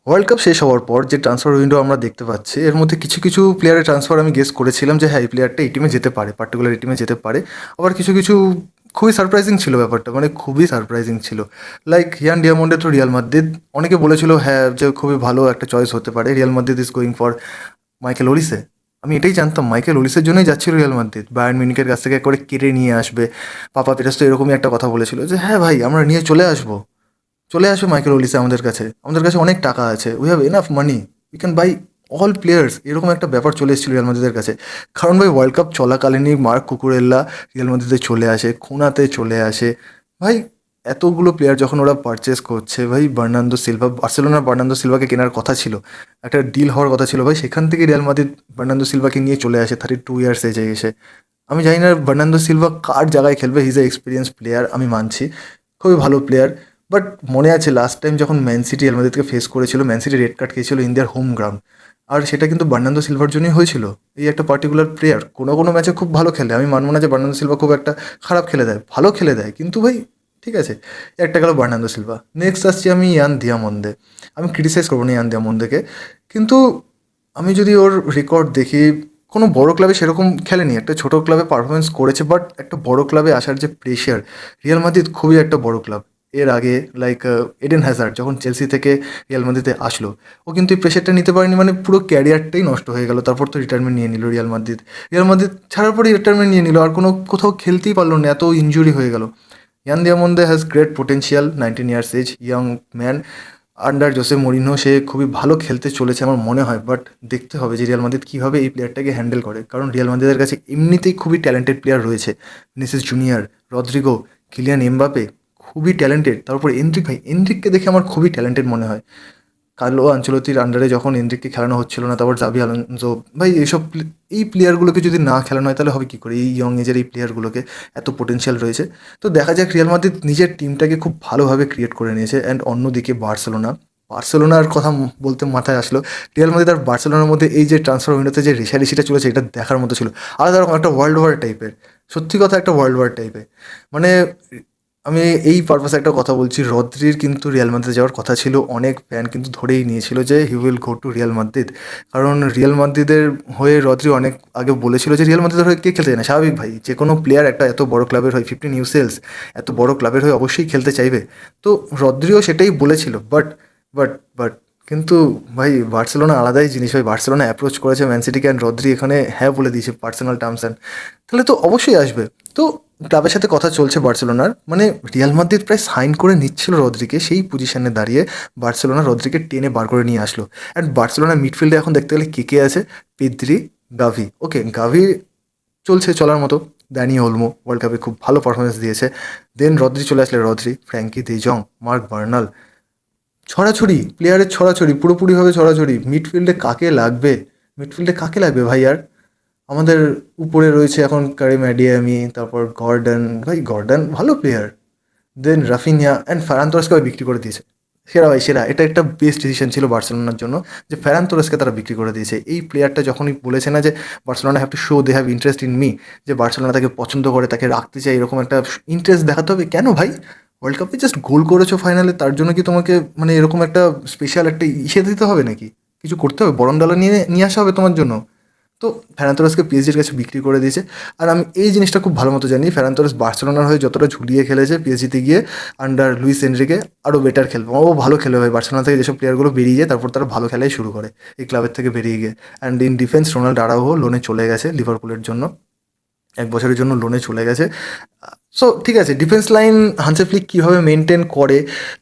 World cup শেষ হওয়ার পর যে ট্রান্সফার উইন্ডো আমরা দেখতে পাচ্ছি, এর মধ্যে কিছু কিছু প্লেয়ারের ট্রান্সফার আমি গেস করেছিলাম যে হ্যাঁ, এই প্লেয়ারটা এই টিমে যেতে পারে, পার্টিকুলার এই টিমে যেতে পারে। আবার কিছু কিছু খুবই সারপ্রাইজিং ছিল ব্যাপারটা, মানে খুবই সারপ্রাইজিং ছিল। লাইক হিয়ান ডিয়ামন্ডে তো রিয়াল মাদ্রিদ, অনেকে বলেছিল হ্যাঁ যে খুবই ভালো একটা চয়েস হতে পারে, Real Madrid is going for Michael Olise. আমি এটাই জানতাম মাইকেল ওলিসের জন্যই যাচ্ছিল রিয়াল মাদ্রিদ, বায়ার্ন মিউনিখের কাছ থেকে করে কেড়ে নিয়ে আসবে। পাপা পেরেস তো এরকমই একটা কথা বলেছিল যে হ্যাঁ ভাই, আমরা নিয়ে চলে আসবো, চলে আসবে মাইকেল ওলিসে আমাদের কাছে অনেক টাকা আছে, we have enough money, we can buy all players. এরকম একটা ব্যাপার চলে এসেছিল রিয়াল মাদ্রিদের কাছে। কারণ ভাই ওয়ার্ল্ড কাপ চলাকালীনই মার্ক কুকুরেল্লা রিয়াল মাদ্রিদে চলে আসে, খুনাতে চলে আসে। ভাই এতগুলো প্লেয়ার যখন ওরা পারচেস করছে, ভাই বার্নান্দো সিলভা, বার্সেলোনার বার্নান্দো সিলভাকে কেনার কথা ছিল, একটা ডিল হওয়ার কথা ছিল ভাই, সেখান থেকে রিয়াল মাদ্রিদ বার্নান্দো সিলভাকে নিয়ে চলে আসে 32 ইয়ার্স এজে এসে। আমি জানি না বার্নান্দো সিলভা কার জায়গায় খেলবে, হিজ এ এক্সপিরিয়েন্স প্লেয়ার, আমি মানছি খুবই ভালো প্লেয়ার। বাট মনে আছে লাস্ট টাইম যখন ম্যান সিটি রিয়াল মাদ্রিদকে ফেস করেছিল, ম্যান সিটি রেড কার্ড খেয়েছিল ইন দেয়ার হোম গ্রাউন্ড, আর সেটা কিন্তু বার্নান্দো সিলভার জন্যই হয়েছিল। এই একটা পার্টিকুলার প্লেয়ার কোনো কোনো ম্যাচে খুব ভালো খেলে, আমি মানবো না যে বার্নান্দো সিলভা খুব একটা খারাপ খেলে দেয়, ভালো খেলে দেয়, কিন্তু ভাই ঠিক আছে, একটা গেল বার্নান্দো সিলভা। নেক্সট আসছি আমি ইয়ান দিয়ামন্দে। আমি ক্রিটিসাইজ করবো না ইয়ান দিয়ামন্দেকে, কিন্তু আমি যদি ওর রেকর্ড দেখি, কোনো বড় ক্লাবে সেরকম খেলেনি, একটা ছোটো ক্লাবে পারফরমেন্স করেছে, বাট একটা বড় ক্লাবে আসার যে প্রেশার, রিয়াল মাদ্রিদ খুবই একটা বড় ক্লাব। এর আগে লাইক এডেন হ্যাজার্ড যখন চেলসি থেকে রিয়াল মাদ্রিদে আসলো, ও কিন্তু এই প্রেশারটা নিতে পারেনি, মানে পুরো ক্যারিয়ারটাই নষ্ট হয়ে গেল। তারপর তো রিটায়ারমেন্ট নিয়ে নিল রিয়াল মাদ্রিদ, রিয়াল মাদ্রিদ ছাড়ার পরে রিটায়ারমেন্ট নিয়ে নিল, আর কোনো কোথাও খেলতেই পারলো না, এত ইনজুরি হয়ে গেল। Yan Diomande has great potential, 19 years age, young man. Under Jose Mourinho সে খুবই ভালো খেলতে চলেছে আমার মনে হয়, বাট দেখতে হবে যে রিয়াল মাদ্রিদ কীভাবে এই প্লেয়ারটাকে হ্যান্ডেল করে, কারণ রিয়াল মাদ্রিদের কাছে এমনিতেই খুবই ট্যালেন্টেড প্লেয়ার রয়েছে। Vinicius Junior, Rodrigo, Kylian Mbappe, খুবই ট্যালেন্টেড। তারপর এনরিক, ভাই এনরিককে দেখে আমার খুবই ট্যালেন্টেড মনে হয়। কার্লো আনচেলত্তির আন্ডারে যখন এনরিককে খেলানো হচ্ছিল না, তারপর জাভি আলোনসো, ভাই এইসব এই প্লেয়ারগুলোকে যদি না খেলানো হয় তাহলে হবে কী করে? এই ইয়ং এজের এই প্লেয়ারগুলোকে এত পোটেনশিয়াল রয়েছে। তো দেখা যাক, রিয়াল মাদ্রিদ নিজের টিমটাকে খুব ভালোভাবে ক্রিয়েট করে নিয়েছে। অ্যান্ড অন্যদিকে বার্সেলোনার কথা বলতে মাথায় আসলো, রিয়াল মাদ্রিদ আর বার্সেলোনার মধ্যে এই যে ট্রান্সফার উইন্ডোতে যে রেষারেষিটা চলেছে, এটা দেখার মতো ছিল। আলাদা রকম একটা ওয়ার্ল্ড ওয়ার টাইপের, সত্যি কথা একটা ওয়ার্ল্ড ওয়ার টাইপের। মানে আমি এই পারপাসে একটা কথা বলছি, রদ্রির কিন্তু রিয়াল মাদ্রিদ যাওয়ার কথা ছিল, অনেক ফ্যান কিন্তু ধরেই নিয়েছিল যে he will go to Real Madrid. কারণ রিয়াল মাদ্রিদের হয়ে রদ্রি অনেক আগে বলেছিল যে রিয়াল মাদ্রিদের হয়ে কে খেলতে চায় না, স্বাভাবিক ভাই, যে কোনো প্লেয়ার একটা এত বড় ক্লাবের হয়ে, 15 UCLs, এত বড় ক্লাবের হয়ে অবশ্যই খেলতে চাইবে। তো রদ্রিও সেটাই বলেছিল, বাট কিন্তু ভাই বার্সেলোনা আলাদাই জিনিস, ভাই বার্সেলোনা অ্যাপ্রোচ করেছে ম্যান সিটিকে, অ্যান্ড রদ্রি এখানে হ্যাঁ বলে দিয়েছে পার্সোনাল টার্মস অ্যান্ড, তাহলে তো অবশ্যই আসবে। তো ক্লাবের সাথে কথা চলছে বার্সেলোনার, মানে রিয়াল মাদ্রিদ প্রায় সাইন করে নিচ্ছিল রদ্রিকে, সেই পজিশনে দাঁড়িয়ে বার্সেলোনা রদ্রিকে টেনে বার করে নিয়ে আসলো। অ্যান্ড বার্সেলোনার মিডফিল্ডে এখন দেখতে গেলে কে কে আছে? পেদ্রি, গাভি, ওকে গাভি চলছে চলার মতো, ড্যানি ওলমো ওয়ার্ল্ড কাপে খুব ভালো পারফরমেন্স দিয়েছে। দেন রদ্রি চলে আসলে, রদ্রি, ফ্র্যাঙ্কি দে জং, মার্ক বার্নাল, ছড়াছড়ি প্লেয়ারের ছড়াছড়ি, পুরোপুরিভাবে ছড়াছড়ি। মিডফিল্ডে কাকে লাগবে ভাই? আর আমাদের উপরে রয়েছে এখন কারিম অ্যাডিয়ামি, তারপর গর্ডন, ভাই গর্ডন ভালো প্লেয়ার। দেন রাফিনিয়া অ্যান্ড ফেরান তোরেসকে বিক্রি করে দিয়েছে। সেরা ভাই সেরা, এটা একটা বেস্ট ডিসিশন ছিল বার্সেলোনার জন্য, যে ফেরান তোরেসকে তারা বিক্রি করে দিয়েছে। এই প্লেয়ারটা যখনই বলেছে না যে Barcelona have to show they have interest in me, যে বার্সেলোনা তাকে পছন্দ করে, তাকে রাখতে চায়, এরকম একটা ইন্টারেস্ট দেখাতে হবে। কেন ভাই? ওয়ার্ল্ড কাপে জাস্ট গোল করেছো ফাইনালে, তার জন্য কি তোমাকে মানে এরকম একটা স্পেশাল একটা ইসে দিতে হবে নাকি? কিছু করতে হবে, বরণডালা নিয়ে নিয়ে আসা হবে তোমার জন্য? তো ফেরান তোরেসকে পিএসজির কাছে বিক্রি করে দিয়েছে। আর আমি এই জিনিসটা খুব ভালো মতো জানি, ফেরান তোরেস বার্সেলোনার হয়ে যতটা ঝুলিয়ে খেলেছে পিএসজিতে গিয়ে আন্ডার লুইস এনরিকে, আরও বেটার খেলবে, ও ভালো খেলে ভাই। বার্সেলোনা থেকে যেসব প্লেয়ারগুলো বেরিয়ে যায় তারপর তারা ভালো খেলাই শুরু করে এই ক্লাবের থেকে বেরিয়ে গিয়ে। And in defence Ronald Araujo লোনে চলে গেছে লিভারপুলের জন্য, 1 বছরের জন্য লোনে চলে গেছে। সো ঠিক আছে, ডিফেন্স লাইন হান্সি ফ্লিক কীভাবে মেনটেন করে?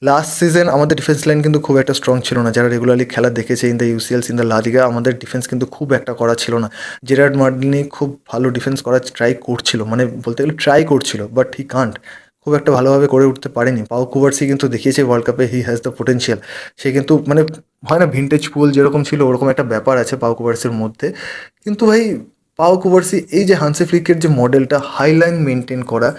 লাস্ট সিজন আমাদের ডিফেন্স লাইন কিন্তু খুব একটা স্ট্রং ছিল না, যারা রেগুলারলি খেলা দেখেছে ইন দ্য ইউসিএলস, ইন দ্য লা লিগা, আমাদের ডিফেন্স কিন্তু খুব একটা করা ছিল না। জেরার্ড মার্টিনি খুব ভালো ডিফেন্স করার ট্রাই করছিল, মানে বলতে গেলে ট্রাই করছিল, বাট হি কান্ট, খুব একটা ভালোভাবে করে উঠতে পারেনি। পাও কুভার্সি কিন্তু দেখিয়েছে ওয়ার্ল্ড কাপে হি হ্যাজ দ্য পোটেনশিয়াল। সে কিন্তু মানে হয় না ভিন্টেজ পুল যেরকম ছিল ওরকম একটা ব্যাপার আছে পাও কুভার্সির মধ্যে। কিন্তু ভাই পাও কুবার্সি, এই যে হান্সি ফ্লিকের যে মডেলটা হাই লাইন মেনটেন করা,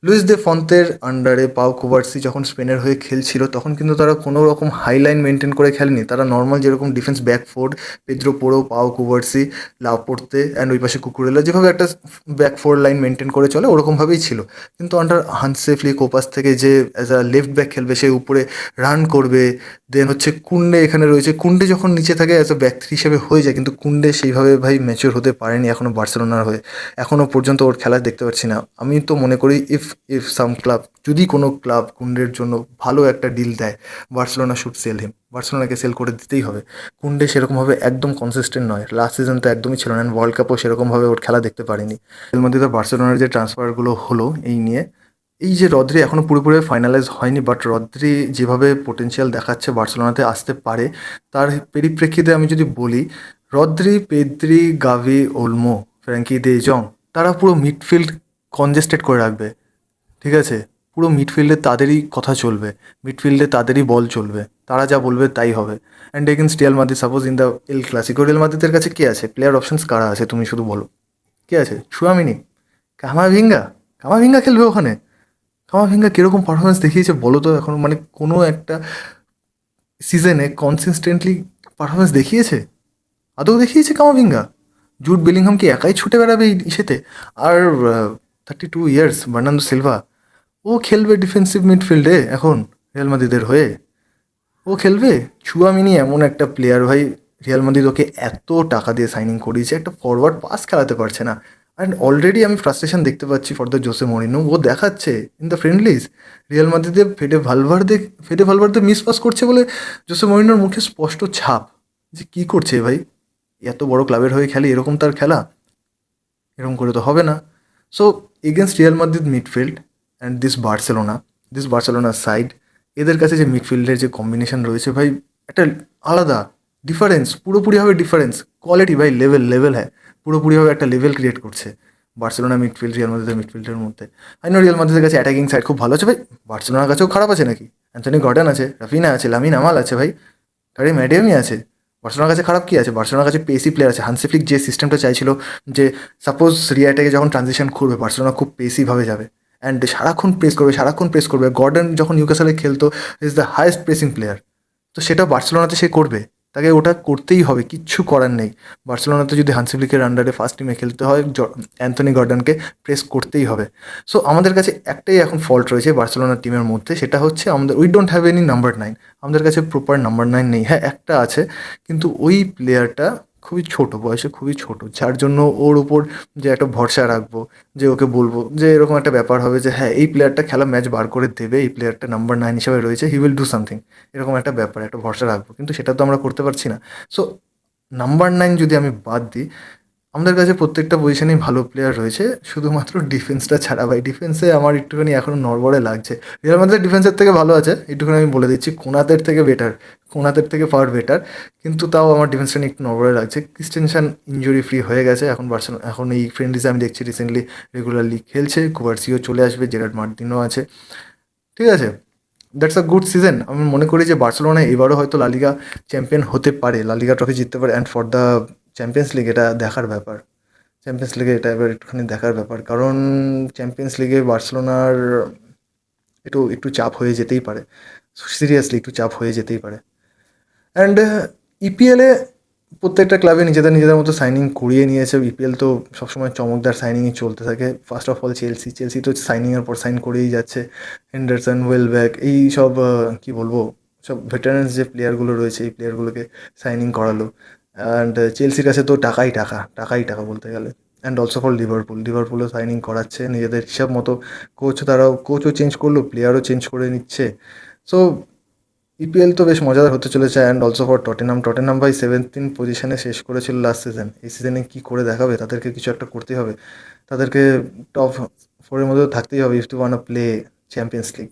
লুইস দে ফন্তের আন্ডারে পাও কুবার্সি যখন স্পেনের হয়ে খেলছিল তখন কিন্তু তারা কোনো রকম হাই লাইন মেনটেন করে খেলেনি। তারা নর্মাল যেরকম ডিফেন্স ব্যাক ফোর, পেদ্রো পোরো, পাও কুবার্সি, লাপোর্তে অ্যান্ড ওই পাশে কুকুরেলা যেভাবে একটা ব্যাক ফোর লাইন মেনটেন করে চলে ওরকমভাবেই ছিল। কিন্তু আন্ডার হান্সে ফ্লিক ওপাস থেকে যে অ্যাজ আ লেফট ব্যাক খেলবে, সে উপরে রান করবে, দেন হচ্ছে কুন্ডে এখানে রয়েছে, কুন্ডে যখন নিচে থাকে অ্যাজ আ ব্যাক থ্রি হিসেবে হয়ে যায়, কিন্তু কুন্ডে সেইভাবে ভাই ম্যাচিওর হতে পারেনি এখনও বার্সেলোনার হয়ে। এখনও পর্যন্ত ওর খেলা দেখতে পাচ্ছি না। আমি তো মনে করি ইফ ইফ সাম ক্লাব, যদি কোনো ক্লাব কুন্ডের জন্য ভালো একটা ডিল দেয়, বার্সেলোনা শুড সেল হিম। বার্সেলোনাকে সেল করে দিতেই হবে। কুন্ডে সেরকমভাবে একদম কনসিস্টেন্ট নয়, লাস্ট সিজন তো একদমই ছিল না, ওয়ার্ল্ড কাপও সেরকমভাবে ওর খেলা দেখতে পারিনি। এর মধ্যে তো বার্সেলোনার যে ট্রান্সফারগুলো হলো এই নিয়ে, এই যে রদ্রি এখনও পুরোপুরি ফাইনালাইজ হয়নি, বাট রদ্রি যেভাবে পোটেনশিয়াল দেখাচ্ছে বার্সেলোনাতে আসতে পারে, তার পরিপ্রেক্ষিতে আমি যদি বলি, রদ্রি, পেদ্রি, গাভি, ওলমো, ফ্র্যাঙ্কি দে জং, তারা পুরো মিডফিল্ড কনজেস্টেড করে রাখবে। ঠিক আছে, পুরো মিডফিল্ডে তাদেরই কথা চলবে, মিডফিল্ডে তাদেরই বল চলবে, তারা যা বলবে তাই হবে। And against Real Madrid, suppose in the El Clasico, Real মাদ্রিদের কাছে কে আছে? প্লেয়ার অপশনস কারা আছে তুমি শুধু বলো। কে আছে? চুয়ামিনি, কামাভিঙ্গা, কামাভিঙ্গা খেলবে ওখানে? কামাভিঙ্গা কীরকম পারফরমেন্স দেখিয়েছে বলো তো এখন, মানে কোনো একটা সিজনে কনসিস্টেন্টলি পারফরমেন্স দেখিয়েছে? আদৌ দেখিয়েছে কামাভিঙ্গা? জুড বেলিংহাম কি একাই ছুটে বেড়াবে এই ইসেতে? আর 32 ইয়ার্স বার্নার্ডো সিলভা, ও খেলবে ডিফেন্সিভ মিডফিল্ডে এখন রিয়াল মাদ্রিদের হয়ে? ও খেলবে? চুয়ামিনি এমন একটা প্লেয়ার ভাই, রিয়াল মাদ্রিদ ওকে এত টাকা দিয়ে সাইনিং করিয়েছে, একটা ফরওয়ার্ড পাস খেলাতে পারছে না। অ্যান্ড অলরেডি আমি ফ্রাস্ট্রেশন দেখতে পাচ্ছি ফর দ্য জোসে মরিনো। ও দেখাচ্ছে ইন দ্য ফ্রেন্ডলিজ রিয়াল মাদ্রিদে ফেডে ভালভার্দে মিস পাস করছে বলে জোসে মরিনোর মুখে স্পষ্ট ছাপ, যে কী করছে ভাই, এত বড় ক্লাবের হয়ে খেলে, এরকম তার খেলা? এরকম করে তো হবে না। So against Real Madrid midfield and this Barcelona side, এদের কাছে যে মিডফিল্ডের যে কম্বিনেশন রয়েছে ভাই, একটা আলাদা ডিফারেন্স, পুরোপুরিভাবে ডিফারেন্স, কোয়ালিটি ভাই, লেভেল হ্যাঁ, পুরোপুরিভাবে একটা লেভেল ক্রিয়েট করছে বার্সেলোনা মিডফিল্ড রিয়াল মাদ্রিদের মিডফিল্ডের মধ্যে। আই নো রিয়াল মাদ্রিদের কাছে অ্যাটাকিং সাইড খুব ভালো আছে ভাই, বার্সেলোনার কাছেও খারাপ আছে নাকি? অ্যান্থনি গর্ডন আছে, রাফিনা আছে, লামিন আমাল আছে ভাই, আরে ম্যাডিয়ামই আছে। বার্সেলোনার কাছে খারাপ কী আছে? বার্সেলোনার কাছে পেসি প্লেয়ার আছে। হান্সি ফ্লিক যে সিস্টেমটা চাইছিল, যে সাপোজ রিয়াটাকে যখন ট্রানজিশন করবে, বার্সেলোনা খুব পেসিভাবে যাবে অ্যান্ড সারাক্ষণ প্রেস করবে। গর্ডন যখন নিউক্যাসলে খেলতো, is the highest pressing player. তো সেটা বার্সেলোনাতে সে করবে, তাকে ওটা করতেই হবে, কিচ্ছু করার নেই। বার্সেলোনাতে যদি হান্সি ফ্লিকের আন্ডারে ফার্স্ট টিমে খেলতে হয়, অ্যান্থনি গর্ডনকে প্রেস করতেই হবে। সো আমাদের কাছে একটাই এখন ফল্ট রয়েছে বার্সেলোনা টিমের মধ্যে, সেটা হচ্ছে আমাদের we don't have any number 9। আমাদের কাছে প্রপার নাম্বার 9 নেই। হ্যাঁ, একটা আছে, কিন্তু ওই প্লেয়ারটা খুবই ছোট, বয়সে খুবই ছোট, যার জন্য ওর উপর যে একটা ভরসা রাখবো, যে ওকে বলবো যে এরকম একটা ব্যাপার হবে যে হ্যাঁ, এই প্লেয়ারটা খেলা ম্যাচ বার করে দেবে, এই প্লেয়ারটা নাম্বার 9 হিসেবে রয়েছে, হি উইল ডু সামথিং, এরকম একটা ব্যাপার, একটা ভরসা রাখবো, কিন্তু সেটা তো আমরা করতে পারছি না। সো নাম্বার 9 যদি আমি বাদ দিই, আমাদের কাছে প্রত্যেকটা পজিশনেই ভালো প্লেয়ার রয়েছে, শুধুমাত্র ডিফেন্সটা ছাড়া ভাই। ডিফেন্সে আমার একটুখানি এখনও নড়বড়ে লাগছে। রিয়াল মাদ্রিদ ডিফেন্সের থেকে ভালো আছে, একটুখানি আমি বলে দিচ্ছি, কোনাতের থেকে বেটার, কোনাতের থেকে ফার বেটার, কিন্তু তাও আমার ডিফেন্সটা নিয়ে একটু নড়বড়ে লাগছে। ক্রিস্টেনসন ইনজুরি ফ্রি হয়ে গেছে এখন বার্সেলোনা, এখন এই ফ্রেন্ডলিজে আমি দেখছি রিসেন্টলি রেগুলারলি খেলছে। কুবার্সিও চলে আসবে, জেরার্ড মার্টিনও আছে, ঠিক আছে। That's a good season. আমি মনে করি যে বার্সেলোনা এবারও হয়তো লালিগা চ্যাম্পিয়ন হতে পারে, লালিগা ট্রফি জিততে পারে। And for the champions league এটা দেখার ব্যাপার, চ্যাম্পিয়ন্স লিগে এটা এবার একটুখানি দেখার ব্যাপার, কারণ চ্যাম্পিয়ন্স লিগে বার্সেলোনার একটু একটু চাপ হয়ে যেতেই পারে, সিরিয়াসলি একটু চাপ হয়ে যেতেই পারে। অ্যান্ড ইপিএলে প্রত্যেকটা ক্লাবে নিজেদের নিজেদের মতো সাইনিং করিয়ে নিয়েছে। ইপিএল তো সবসময় চমকদার সাইনিংই চলতে থাকে। ফার্স্ট অফ অল চেলসি তো সাইনিংয়ের পর সাইন করেই যাচ্ছে। হেন্ডারসন, ওয়েলব্যাক, এই সব কী বলবো, সব ভেটারেন্স যে প্লেয়ারগুলো রয়েছে, এই প্লেয়ারগুলোকে সাইনিং করালো। অ্যান্ড চেলসির কাছে তো টাকাই টাকা বলতে গেলে। অ্যান্ড অলসো ফর লিভারপুলও সাইনিং করাচ্ছে নিজেদের হিসাব মতো। কোচও চেঞ্জ করলো, প্লেয়ারও চেঞ্জ করে নিচ্ছে। সো ইপিএল তো বেশ মজাদার হতে চলেছে। অ্যান্ড অলসো ফর টটেনহাম ভাই 17 পজিশনে শেষ করেছিল লাস্ট সিজন। এই সিজনে কী করে দেখাবে? তাদেরকে কিছু একটা করতেই হবে, তাদেরকে টপ 4-এর মধ্যে থাকতেই হবে if to want play Champions league.